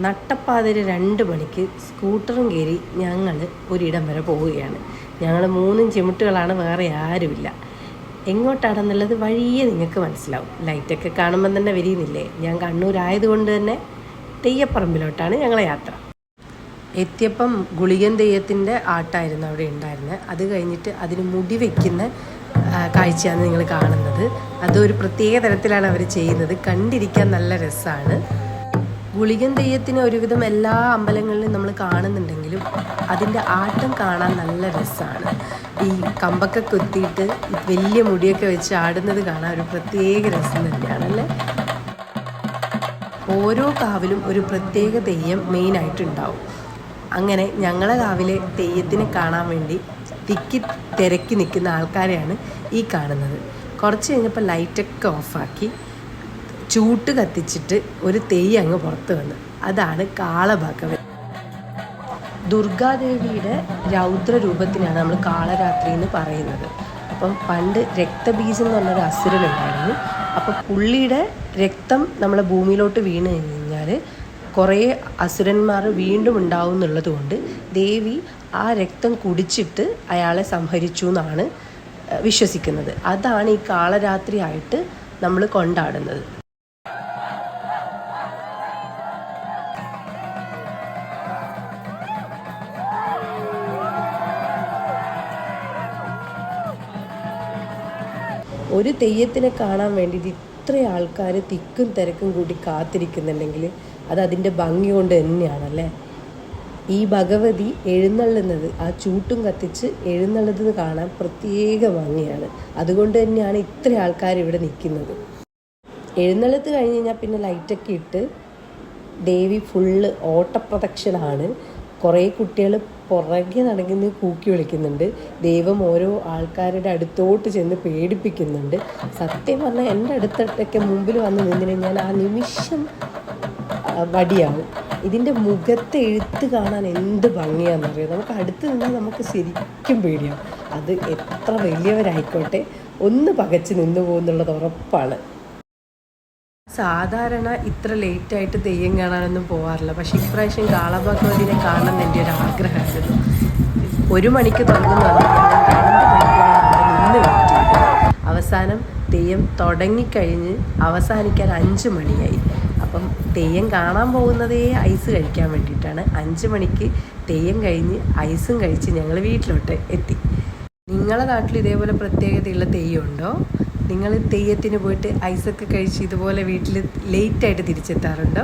നട്ടപ്പാതിര 2 മണിക്ക് സ്കൂട്ടറും കയറി ഞങ്ങൾ ഒരിടം വരെ പോവുകയാണ്. ഞങ്ങൾ 3 ചിമിട്ടുകളാണ്, വേറെ ആരുമില്ല. എങ്ങോട്ടാണെന്നുള്ളത് വഴിയെ നിങ്ങൾക്ക് മനസ്സിലാവും. ലൈറ്റൊക്കെ കാണുമ്പം തന്നെ വരിയുന്നില്ലേ. ഞാൻ കണ്ണൂരായതുകൊണ്ട് തന്നെ തെയ്യപ്പറമ്പിലോട്ടാണ് ഞങ്ങളെ യാത്ര. എത്തിയപ്പം ഗുളികൻ തെയ്യത്തിൻ്റെ ആട്ടായിരുന്നു അവിടെ ഉണ്ടായിരുന്നത്. അത് കഴിഞ്ഞിട്ട് അതിന് മുടി വയ്ക്കുന്ന കാഴ്ചയാണ് നിങ്ങൾ കാണുന്നത്. അതൊരു പ്രത്യേക തരത്തിലാണ് അവർ ചെയ്യുന്നത്. കണ്ടിരിക്കാൻ നല്ല രസമാണ്. ഗുളികൻ തെയ്യത്തിന് ഒരുവിധം എല്ലാ അമ്പലങ്ങളിലും നമ്മൾ കാണുന്നുണ്ടെങ്കിലും അതിൻ്റെ ആട്ടം കാണാൻ നല്ല രസമാണ്. ഈ കമ്പൊക്കെ കുത്തിയിട്ട് വലിയ മുടിയൊക്കെ വെച്ച് ആടുന്നത് കാണാൻ ഒരു പ്രത്യേക രസം തന്നെയാണല്ലേ. ഓരോ കാവിലും ഒരു പ്രത്യേക തെയ്യം മെയിനായിട്ടുണ്ടാവും. അങ്ങനെ ഞങ്ങളെ കാവിലെ തെയ്യത്തിനെ കാണാൻ വേണ്ടി തിരക്കി നിൽക്കുന്ന ആൾക്കാരെയാണ് ഈ കാണുന്നത്. കുറച്ച് കഴിഞ്ഞപ്പോൾ ലൈറ്റൊക്കെ ഓഫാക്കി ചൂട്ട് കത്തിച്ചിട്ട് ഒരു തെയ്യം അങ്ങ് പുറത്ത് വന്നു. അതാണ് കാളഭഗവതി. ദുർഗാദേവിയുടെ രൗദ്രരൂപത്തിനാണ് നമ്മൾ കാളരാത്രി എന്ന് പറയുന്നത്. അപ്പം പണ്ട് രക്തബീജം എന്ന് പറഞ്ഞൊരു അസുരനുണ്ടായിരുന്നു. അപ്പം പുള്ളിയുടെ രക്തം നമ്മളെ ഭൂമിയിലോട്ട് വീണ് കഴിഞ്ഞാൽ കുറേ അസുരന്മാർ വീണ്ടും ഉണ്ടാവും എന്നുള്ളത് കൊണ്ട് ദേവി ആ രക്തം കുടിച്ചിട്ട് അയാളെ സംഹരിച്ചു എന്നാണ് വിശ്വസിക്കുന്നത്. അതാണ് ഈ കാളരാത്രി ആയിട്ട് നമ്മൾ കൊണ്ടാടുന്നത്. ഒരു തെയ്യത്തിനെ കാണാൻ വേണ്ടിയിട്ട് ഇത്ര ആൾക്കാർ തിക്കും തിരക്കും കൂടി കാത്തിരിക്കുന്നുണ്ടെങ്കിൽ അത് അതിൻ്റെ ഭംഗി കൊണ്ട് തന്നെയാണല്ലേ. ഈ ഭഗവതി എഴുന്നള്ളുന്നത്, ആ ചൂട്ടും കത്തിച്ച് എഴുന്നള്ളുന്നത് കാണാൻ പ്രത്യേക ഭംഗിയാണ്. അതുകൊണ്ട് തന്നെയാണ് ഇത്ര ആൾക്കാർ ഇവിടെ നിൽക്കുന്നത്. എഴുന്നള്ളത്ത് കഴിഞ്ഞ് കഴിഞ്ഞാൽ പിന്നെ ലൈറ്റൊക്കെ ഇട്ട് ദേവി ഫുള്ള് ഓട്ടപ്രദക്ഷിണമാണ്. കുറേ കുട്ടികൾ പുറകെ നടങ്ങുന്ന കൂക്കി വിളിക്കുന്നുണ്ട്. ദൈവം ഓരോ ആൾക്കാരുടെ അടുത്തോട്ട് ചെന്ന് പേടിപ്പിക്കുന്നുണ്ട്. സത്യം പറഞ്ഞാൽ എൻ്റെ അടുത്തൊക്കെ മുമ്പിൽ വന്ന് നിന്നു കഴിഞ്ഞാൽ ആ നിമിഷം വടിയാവും. ഇതിൻ്റെ മുഖത്തെ എഴുത്ത് കാണാൻ എന്ത് ഭംഗിയാണെന്നറിയാം. നമുക്ക് അടുത്ത് നിന്നാൽ നമുക്ക് ശരിക്കും പേടിയാവും. അത് എത്ര വലിയവരായിക്കോട്ടെ ഒന്ന് പകച്ച് നിന്നു പോകുന്നുള്ളത് ഉറപ്പാണ്. സാധാരണ ഇത്ര ലേറ്റായിട്ട് തെയ്യം കാണാനൊന്നും പോകാറില്ല. പക്ഷേ ഇപ്രാവശ്യം കാളഭഗവതിനെ കാണണം എൻ്റെ ഒരു ആഗ്രഹമായിരുന്നു. 1 മണിക്ക് തുടങ്ങുന്ന 2 മണിക്കൂറാണ് നിന്ന് വെയിറ്റ് ചെയ്തത്. അവസാനം തെയ്യം തുടങ്ങിക്കഴിഞ്ഞ് അവസാനിക്കാൻ 5 മണിയായി. അപ്പം തെയ്യം കാണാൻ പോകുന്നതേ ഐസ് കഴിക്കാൻ വേണ്ടിയിട്ടാണ്. 5 മണിക്ക് തെയ്യം കഴിഞ്ഞ് ഐസും കഴിച്ച് ഞങ്ങൾ വീട്ടിലോട്ട് എത്തി. നിങ്ങളുടെ നാട്ടിൽ ഇതേപോലെ പ്രത്യേകതയുള്ള തെയ്യം ഉണ്ടോ? നിങ്ങൾ തെയ്യത്തിന് പോയിട്ട് ഐസൊക്കെ കഴിച്ച് ഇതുപോലെ വീട്ടിൽ ലേറ്റായിട്ട് തിരിച്ചെത്താറുണ്ടോ?